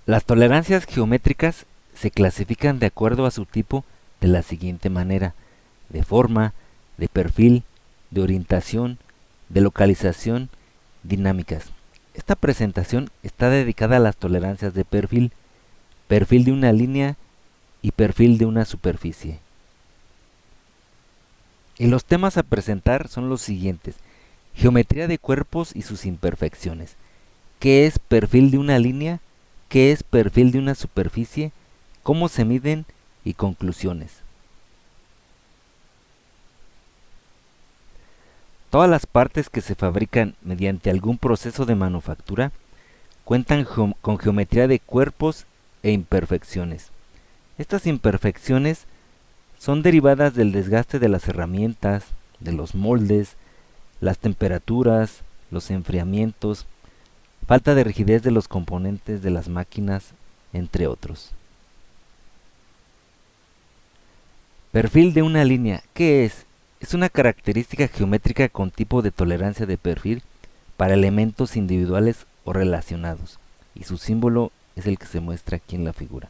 Las tolerancias geométricas se clasifican de acuerdo a su tipo de la siguiente manera: de forma, de perfil, de orientación, de localización, dinámicas. Esta presentación está dedicada a las tolerancias de perfil, perfil de una línea y perfil de una superficie. Y los temas a presentar son los siguientes: geometría de cuerpos y sus imperfecciones. ¿Qué es perfil de una línea? ¿Qué es perfil de una superficie? ¿Cómo se miden? Y conclusiones. Todas las partes que se fabrican mediante algún proceso de manufactura cuentan con geometría de cuerpos e imperfecciones. Estas imperfecciones son derivadas del desgaste de las herramientas, de los moldes, las temperaturas, los enfriamientos, falta de rigidez de los componentes de las máquinas, entre otros. Perfil de una línea. ¿Qué es? Es una característica geométrica con tipo de tolerancia de perfil para elementos individuales o relacionados, y su símbolo es el que se muestra aquí en la figura.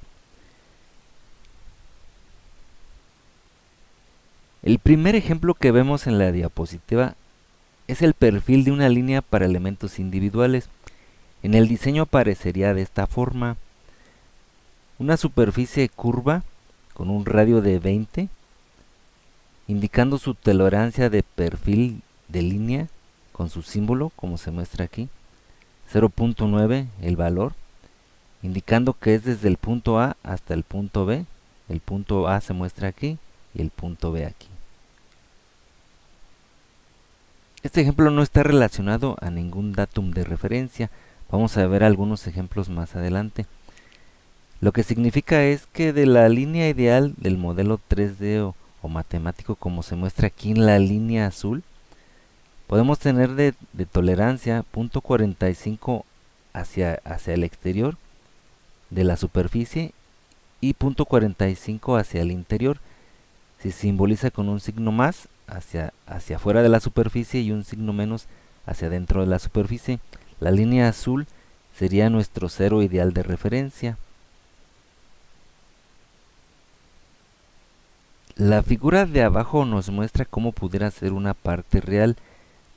El primer ejemplo que vemos en la diapositiva es el perfil de una línea para elementos individuales. En el diseño aparecería de esta forma: una superficie curva con un radio de 20, indicando su tolerancia de perfil de línea con su símbolo, como se muestra aquí, 0.9 el valor, indicando que es desde el punto A hasta el punto B. El punto A se muestra aquí y el punto B aquí. Este ejemplo no está relacionado a ningún datum de referencia. Vamos a ver algunos ejemplos más adelante. Lo que significa es que de la línea ideal del modelo 3D o matemático, como se muestra aquí en la línea azul, podemos tener de tolerancia 0.45 hacia el exterior de la superficie y 0.45 hacia el interior. Se simboliza con un signo más hacia afuera de la superficie y un signo menos hacia dentro de la superficie. La línea azul sería nuestro cero ideal de referencia. La figura de abajo nos muestra cómo pudiera ser una parte real.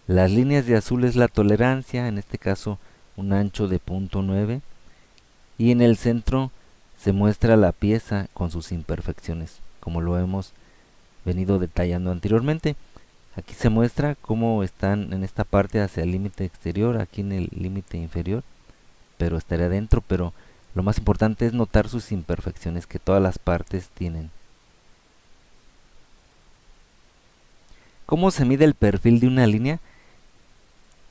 Las líneas de azul es la tolerancia, en este caso un ancho de 0.9, y en el centro se muestra la pieza con sus imperfecciones, como lo hemos venido detallando anteriormente. Aquí se muestra cómo están en esta parte hacia el límite exterior, aquí en el límite inferior, pero estaría adentro. Pero lo más importante es notar sus imperfecciones que todas las partes tienen. ¿Cómo se mide el perfil de una línea?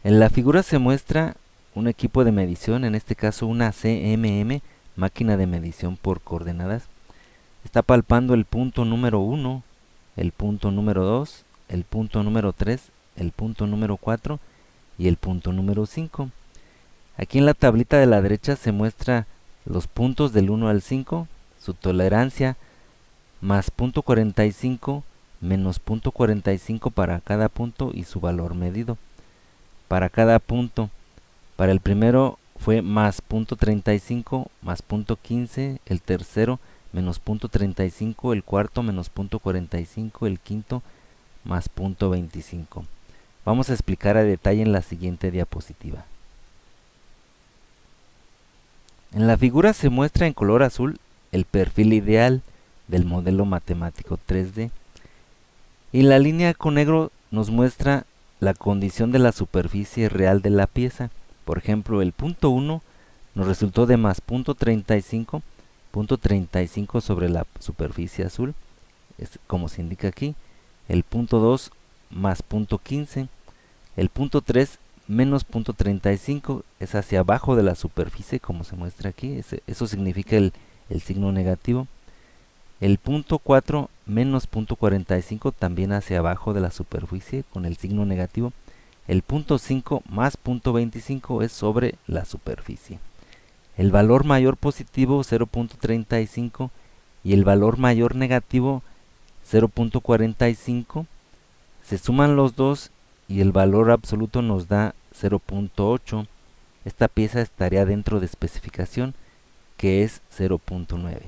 En la figura se muestra un equipo de medición, en este caso una CMM, máquina de medición por coordenadas. Está palpando el punto número 1, el punto número 2, el punto número 3, el punto número 4 y el punto número 5. Aquí en la tablita de la derecha se muestra los puntos del 1 al 5, su tolerancia, más 0.45 menos 0.45 para cada punto y su valor medido. Para cada punto, para el primero fue más 0.35 más 0.15, el tercero menos 0.35, el cuarto menos 0.45, el quinto más 0.25. Vamos a explicar a detalle en la siguiente diapositiva. En la figura se muestra en color azul el perfil ideal del modelo matemático 3D, y la línea con negro nos muestra la condición de la superficie real de la pieza. Por ejemplo, el punto 1 nos resultó de más 0.35 sobre la superficie azul, es como se indica aquí. El punto 2 más 0.15, el punto 3 menos 0.35 es hacia abajo de la superficie, como se muestra aquí. Eso significa el signo negativo. El punto 4 menos 0.45 también hacia abajo de la superficie con el signo negativo. El punto 5 más 0.25 es sobre la superficie. El valor mayor positivo 0.35 y el valor mayor negativo 0.45. Se suman los dos y el valor absoluto nos da 0.8. Esta pieza estaría dentro de especificación que es 0.9.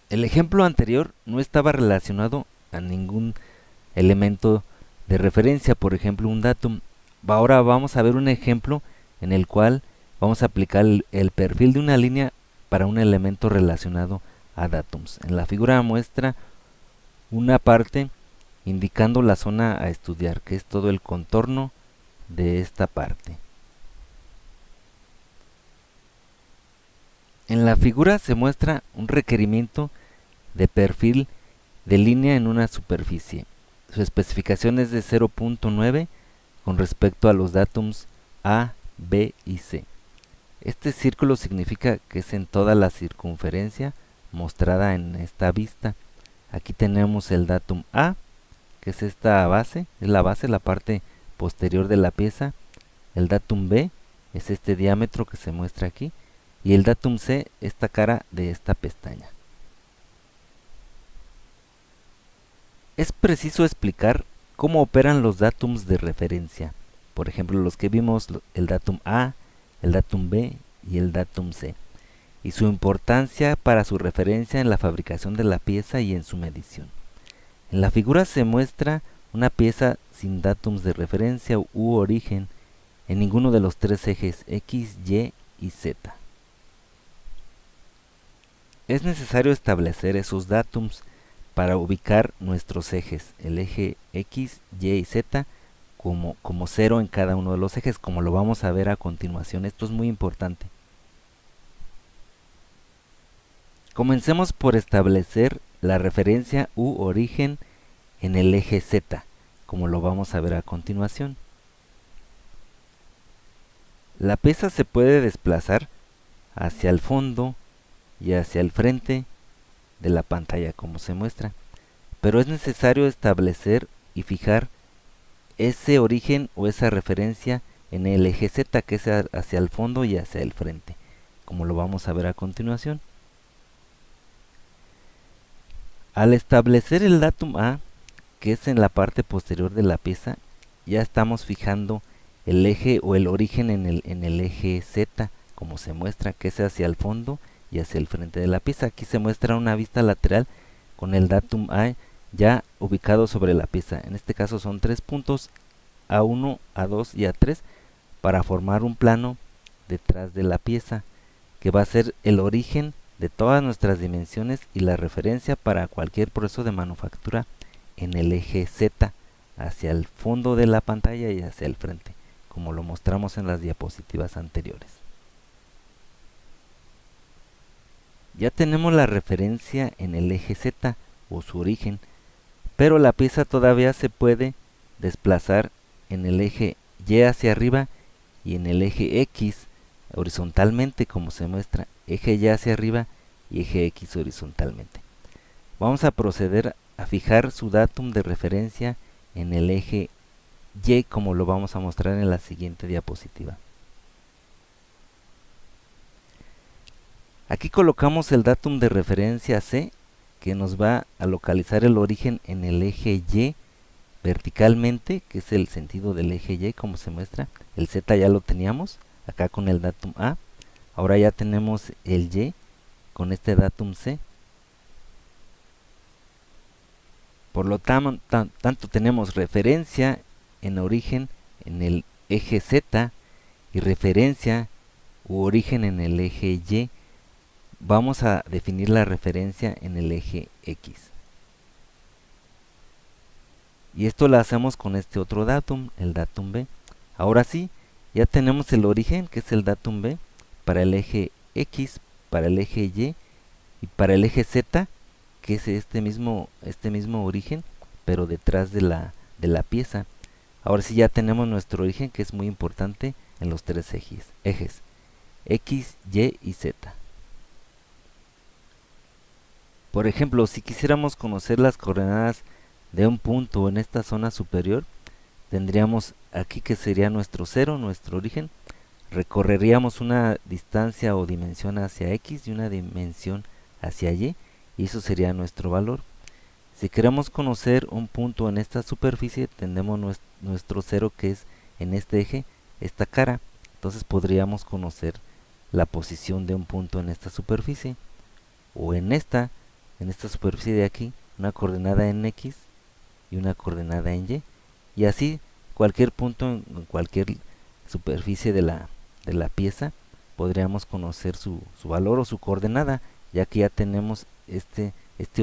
El ejemplo anterior no estaba relacionado a ningún elemento de referencia, por ejemplo un datum. Ahora vamos a ver un ejemplo en el cual vamos a aplicar el perfil de una línea para un elemento relacionado a datums. En la figura muestra una parte indicando la zona a estudiar, que es todo el contorno de esta parte. En la figura se muestra un requerimiento de perfil de línea en una superficie. Su especificación es de 0.9 con respecto a los datums A, B y C. Este círculo significa que es en toda la circunferencia mostrada en esta vista. Aquí tenemos el datum A, que es esta base, es la base, la parte posterior de la pieza. El datum B es este diámetro que se muestra aquí. Y el datum C, esta cara de esta pestaña. Es preciso explicar cómo operan los datums de referencia. Por ejemplo, los que vimos, el datum A, el datum B y el datum C. Y su importancia para su referencia en la fabricación de la pieza y en su medición. En la figura se muestra una pieza sin datums de referencia u origen en ninguno de los tres ejes X, Y y Z. Es necesario establecer esos datums para ubicar nuestros ejes, el eje X, Y y Z, como 0 en cada uno de los ejes, como lo vamos a ver a continuación. Esto es muy importante. Comencemos por establecer la referencia u origen en el eje Z, como lo vamos a ver a continuación. La pieza se puede desplazar hacia el fondo y hacia el frente de la pantalla, como se muestra, pero es necesario establecer y fijar ese origen o esa referencia en el eje Z, que es hacia el fondo y hacia el frente, como lo vamos a ver a continuación. Al establecer el datum A, que es en la parte posterior de la pieza, ya estamos fijando el eje o el origen en el eje Z, como se muestra, que es hacia el fondo y hacia el frente de la pieza. Aquí se muestra una vista lateral con el datum A ya ubicado sobre la pieza. En este caso son 3 puntos, A1, A2 y A3, para formar un plano detrás de la pieza, que va a ser el origen de todas nuestras dimensiones y la referencia para cualquier proceso de manufactura en el eje Z, hacia el fondo de la pantalla y hacia el frente, como lo mostramos en las diapositivas anteriores. Ya tenemos la referencia en el eje Z o su origen, pero la pieza todavía se puede desplazar en el eje Y hacia arriba y en el eje X horizontalmente, como se muestra, eje Y hacia arriba y eje X horizontalmente. Vamos a proceder a fijar su datum de referencia en el eje Y, como lo vamos a mostrar en la siguiente diapositiva. Aquí colocamos el datum de referencia C, que nos va a localizar el origen en el eje Y verticalmente, que es el sentido del eje Y, como se muestra. El Z ya lo teníamos acá con el datum A. Ahora ya tenemos el Y con este datum C. Por lo tanto tenemos referencia en origen en el eje Z y referencia u origen en el eje Y. Vamos a definir la referencia en el eje X. Y esto lo hacemos con este otro datum, el datum B. Ahora sí, ya tenemos el origen, que es el datum B, para el eje X, para el eje Y y para el eje Z, que es este mismo origen, pero detrás de la pieza. Ahora sí ya tenemos nuestro origen, que es muy importante en los tres ejes X, Y y Z. Por ejemplo, si quisiéramos conocer las coordenadas de un punto en esta zona superior, tendríamos aquí que sería nuestro 0, nuestro origen. Recorreríamos una distancia o dimensión hacia X y una dimensión hacia Y, y eso sería nuestro valor. Si queremos conocer un punto en esta superficie, tendremos nuestro 0, que es en este eje, esta cara, entonces podríamos conocer la posición de un punto en esta superficie, o en esta superficie de aquí, una coordenada en X y una coordenada en Y así cualquier punto en cualquier superficie de la pieza podríamos conocer su valor o su coordenada, ya que ya tenemos este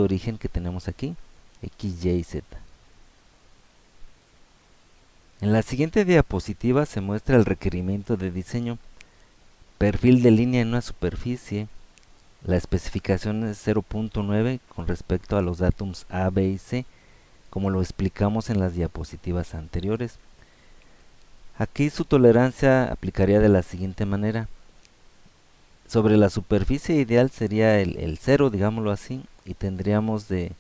origen que tenemos aquí, X, Y y Z. En la siguiente diapositiva se muestra el requerimiento de diseño. Perfil de línea en una superficie. La especificación es 0.9 con respecto a los datums A, B y C, como lo explicamos en las diapositivas anteriores. Aquí su tolerancia aplicaría de la siguiente manera. Sobre la superficie ideal sería el 0, digámoslo así, y tendríamos de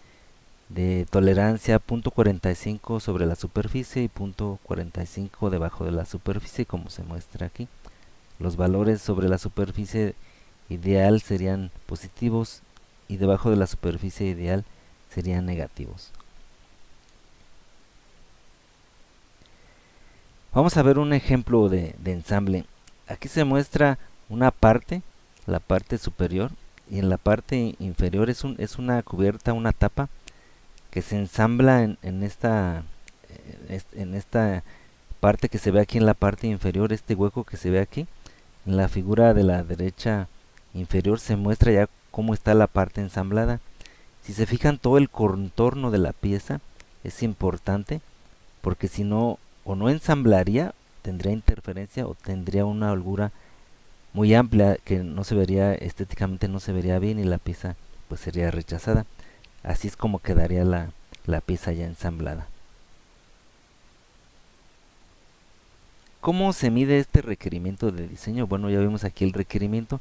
tolerancia 0.45 sobre la superficie y 0.45 debajo de la superficie, como se muestra aquí. Los valores sobre la superficie ideal serían positivos y debajo de la superficie ideal serían negativos. Vamos a ver un ejemplo de ensamble. Aquí se muestra una parte, la parte superior, y en la parte inferior es una cubierta, una tapa que se ensambla en esta parte que se ve aquí en la parte inferior, este hueco que se ve aquí. En la figura de la derecha inferior se muestra ya cómo está la parte ensamblada. Si se fijan, todo el contorno de la pieza es importante, porque si no, o no ensamblaría, tendría interferencia o tendría una holgura muy amplia que no se vería estéticamente, no se vería bien, y la pieza pues sería rechazada. Así es como quedaría la pieza ya ensamblada. ¿Cómo se mide este requerimiento de diseño? Bueno, ya vimos aquí el requerimiento.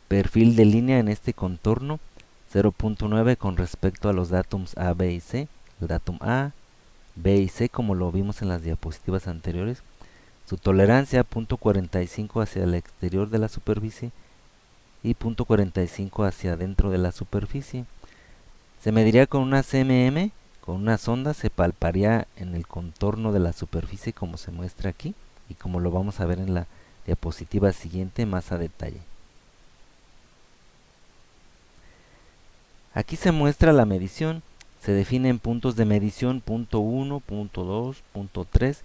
Perfil de línea en este contorno 0.9 con respecto a los datums A, B y C. El datum A, B y C, como lo vimos en las diapositivas anteriores. Su tolerancia 0.45 hacia el exterior de la superficie y 0.45 hacia adentro de la superficie. Se mediría con una CMM, con una sonda se palparía en el contorno de la superficie, como se muestra aquí y como lo vamos a ver en la diapositiva siguiente más a detalle. Aquí se muestra la medición. Se definen puntos de medición punto 1, punto 2, punto 3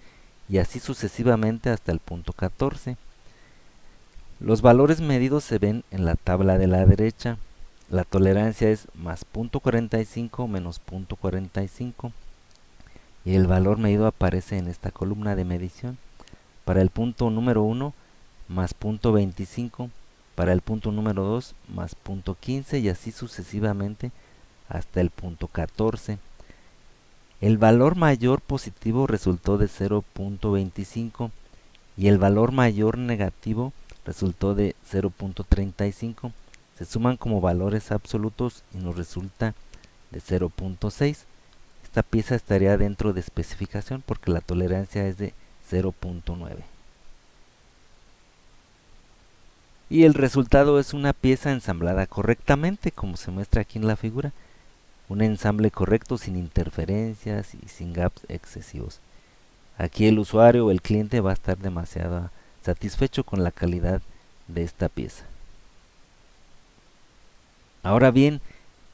y así sucesivamente hasta el punto 14. Los valores medidos se ven en la tabla de la derecha. La tolerancia es más 0.45 menos 0.45 y el valor medido aparece en esta columna de medición. Para el punto número 1 más 0.25, para el punto número 2 más 0.15 y así sucesivamente hasta el punto 14. El valor mayor positivo resultó de 0.25 y el valor mayor negativo resultó de 0.35. Se suman como valores absolutos y nos resulta de 0.6. Esta pieza estaría dentro de especificación porque la tolerancia es de 0.9. Y el resultado es una pieza ensamblada correctamente, como se muestra aquí en la figura. Un ensamble correcto sin interferencias y sin gaps excesivos. Aquí el usuario o el cliente va a estar demasiado satisfecho con la calidad de esta pieza. Ahora bien,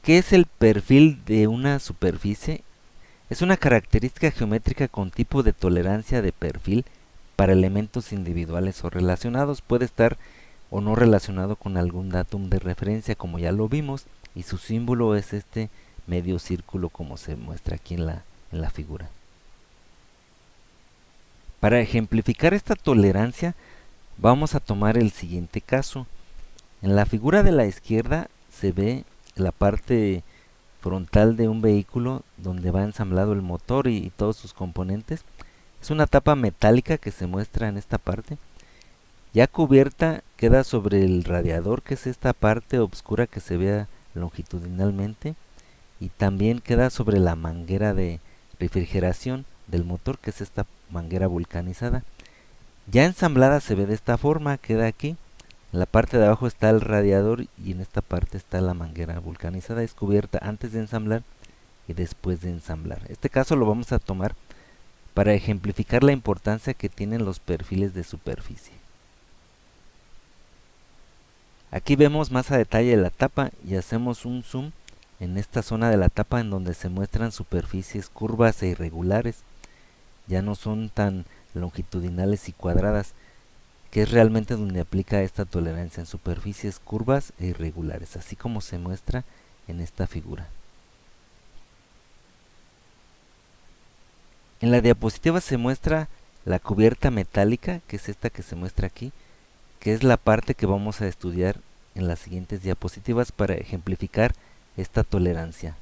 ¿qué es el perfil de una superficie? Es una característica geométrica con tipo de tolerancia de perfil para elementos individuales o relacionados. Puede estar o no relacionado con algún datum de referencia, como ya lo vimos, y su símbolo es este medio círculo, como se muestra aquí en la figura. Para ejemplificar esta tolerancia, vamos a tomar el siguiente caso. En la figura de la izquierda se ve la parte frontal de un vehículo donde va ensamblado el motor y todos sus componentes. Es una tapa metálica que se muestra en esta parte. Ya cubierta queda sobre el radiador, que es esta parte oscura que se ve longitudinalmente, y también queda sobre la manguera de refrigeración del motor, que es esta manguera vulcanizada. Ya ensamblada se ve de esta forma, queda aquí. En la parte de abajo está el radiador y en esta parte está la manguera vulcanizada. Es cubierta antes de ensamblar y después de ensamblar. Este caso lo vamos a tomar para ejemplificar la importancia que tienen los perfiles de superficie. Aquí vemos más a detalle la tapa y hacemos un zoom en esta zona de la tapa en donde se muestran superficies curvas e irregulares. Ya no son tan longitudinales y cuadradas, que es realmente donde aplica esta tolerancia, en superficies curvas e irregulares, así como se muestra en esta figura. En la diapositiva se muestra la cubierta metálica, que es esta que se muestra aquí, que es la parte que vamos a estudiar en las siguientes diapositivas para ejemplificar esta tolerancia.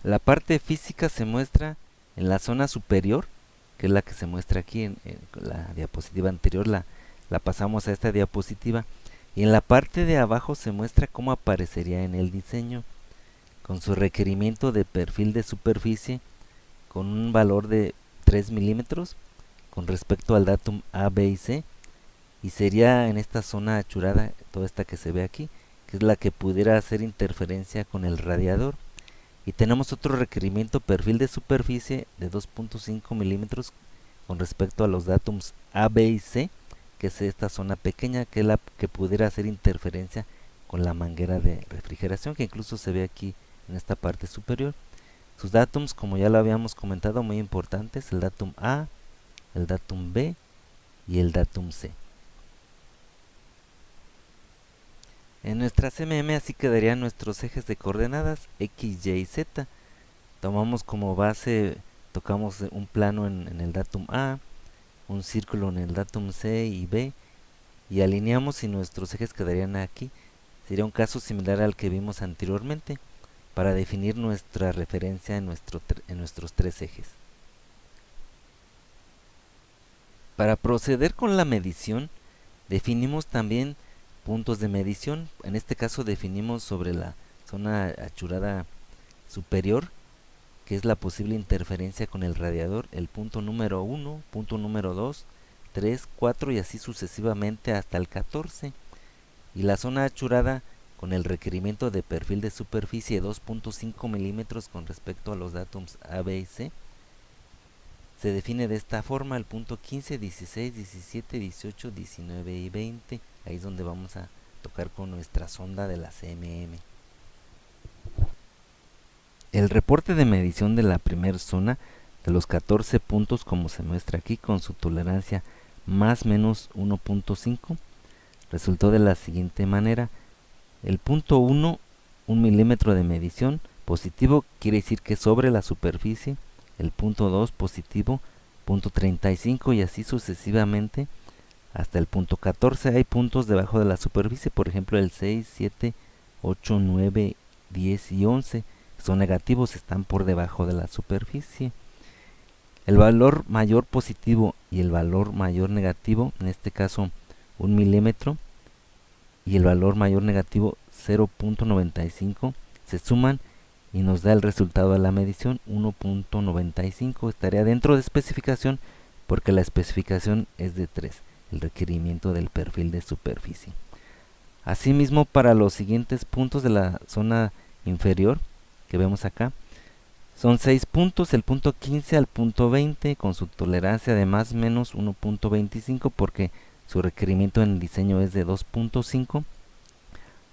La parte física se muestra en la zona superior, que es la que se muestra aquí en la diapositiva anterior, la pasamos a esta diapositiva, y en la parte de abajo se muestra cómo aparecería en el diseño, con su requerimiento de perfil de superficie, con un valor de 3 milímetros con respecto al datum A, B y C, y sería en esta zona achurada, toda esta que se ve aquí, que es la que pudiera hacer interferencia con el radiador. Y tenemos otro requerimiento perfil de superficie de 2.5 milímetros con respecto a los datums A, B y C, que es esta zona pequeña, que es la que pudiera hacer interferencia con la manguera de refrigeración, que incluso se ve aquí en esta parte superior. Sus datums, como ya lo habíamos comentado, muy importantes: el datum A, el datum B y el datum C. En nuestra CMM así quedarían nuestros ejes de coordenadas X, Y y Z. Tomamos como base, tocamos un plano en el datum A, un círculo en el datum C y B, y alineamos y nuestros ejes quedarían aquí. Sería un caso similar al que vimos anteriormente, para definir nuestra referencia en nuestros tres ejes. Para proceder con la medición, definimos también puntos de medición. En este caso definimos sobre la zona achurada superior, que es la posible interferencia con el radiador, el punto número 1, punto número 2, 3, 4 y así sucesivamente hasta el 14. Y la zona achurada con el requerimiento de perfil de superficie de 2.5 milímetros con respecto a los datums A, B y C, se define de esta forma: el punto 15, 16, 17, 18, 19 y 20. Ahí es donde vamos a tocar con nuestra sonda de la CMM. El reporte de medición de la primera zona, de los 14 puntos como se muestra aquí, con su tolerancia más menos 1.5, resultó de la siguiente manera: el punto 1, 1 milímetro de medición, positivo, quiere decir que sobre la superficie; el punto 2 positivo, punto 35 y así sucesivamente hasta el punto 14. Hay puntos debajo de la superficie, por ejemplo el 6, 7, 8, 9, 10 y 11 son negativos, están por debajo de la superficie. El valor mayor positivo y el valor mayor negativo, en este caso 1 milímetro, y el valor mayor negativo 0.95, se suman y nos da el resultado de la medición 1.95. Estaría dentro de especificación porque la especificación es de 3, el requerimiento del perfil de superficie. Asimismo, para los siguientes puntos de la zona inferior que vemos acá, son 6 puntos, el punto 15 al punto 20, con su tolerancia de más menos 1.25 porque su requerimiento en el diseño es de 2.5.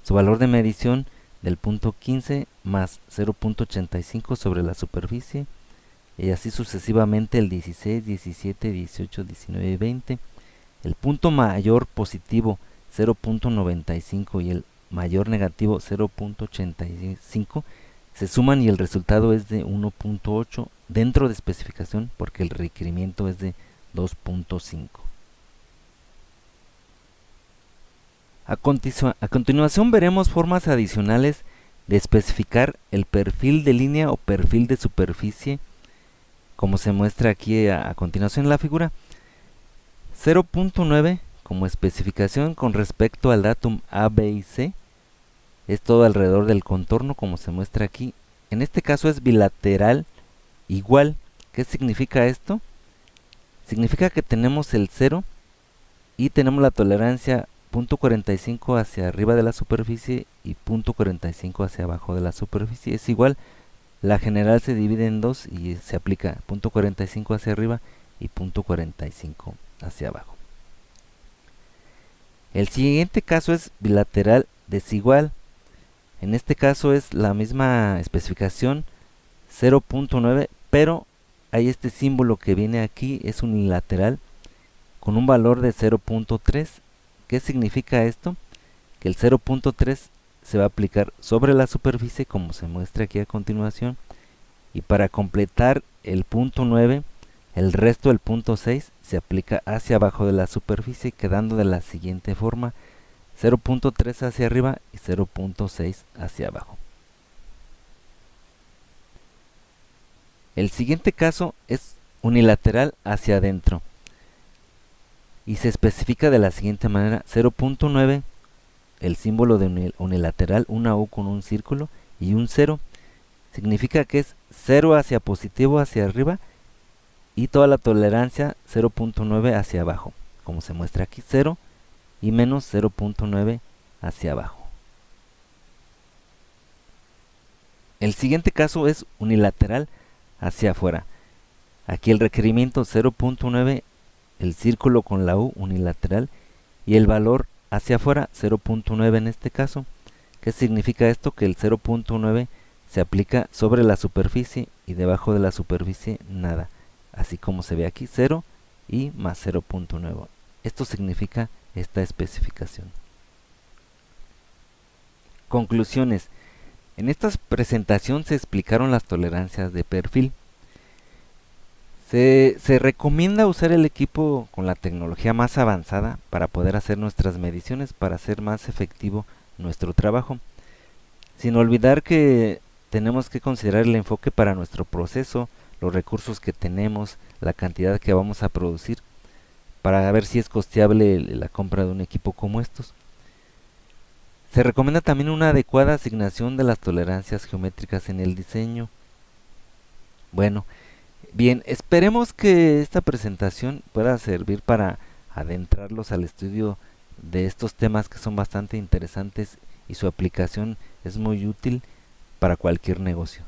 Su valor de medición del punto 15 más 0.85 sobre la superficie, y así sucesivamente el 16, 17, 18, 19 y 20. El punto mayor positivo 0.95 y el mayor negativo 0.85 se suman y el resultado es de 1.8, dentro de especificación porque el requerimiento es de 2.5. A continuación veremos formas adicionales de especificar el perfil de línea o perfil de superficie, como se muestra aquí a continuación en la figura. 0.9 como especificación con respecto al datum A, B y C. Es todo alrededor del contorno, como se muestra aquí. En este caso es bilateral igual. ¿Qué significa esto? Significa que tenemos el 0 y tenemos la tolerancia 0.45 hacia arriba de la superficie y 0.45 hacia abajo de la superficie. Es igual, la general se divide en dos y se aplica 0.45 hacia arriba y 0.45 hacia abajo. El siguiente caso es bilateral desigual. En este caso es la misma especificación, 0.9, pero hay este símbolo que viene aquí, es unilateral, con un valor de 0.3. ¿Qué significa esto? Que el 0.3 se va a aplicar sobre la superficie, como se muestra aquí a continuación, y para completar el punto 9, el resto del punto 6 se aplica hacia abajo de la superficie, quedando de la siguiente forma: 0.3 hacia arriba y 0.6 hacia abajo. El siguiente caso es unilateral hacia adentro y se especifica de la siguiente manera: 0.9, el símbolo de unilateral, una U con un círculo y un 0, significa que es 0 hacia positivo hacia arriba y toda la tolerancia 0.9 hacia abajo, como se muestra aquí, 0 y menos 0.9 hacia abajo. El siguiente caso es unilateral hacia afuera. Aquí el requerimiento 0.9, el círculo con la U unilateral y el valor hacia afuera 0.9 en este caso. ¿Qué significa esto? Que el 0.9 se aplica sobre la superficie y debajo de la superficie nada, así como se ve aquí, 0 y más 0.9. Esto significa esta especificación. Conclusiones. En esta presentación se explicaron las tolerancias de perfil. Se recomienda usar el equipo con la tecnología más avanzada para poder hacer nuestras mediciones, para hacer más efectivo nuestro trabajo, sin olvidar que tenemos que considerar el enfoque para nuestro proceso, los recursos que tenemos, la cantidad que vamos a producir, para ver si es costeable la compra de un equipo como estos. Se recomienda también una adecuada asignación de las tolerancias geométricas en el diseño. Bueno, bien, esperemos que esta presentación pueda servir para adentrarlos al estudio de estos temas que son bastante interesantes y su aplicación es muy útil para cualquier negocio.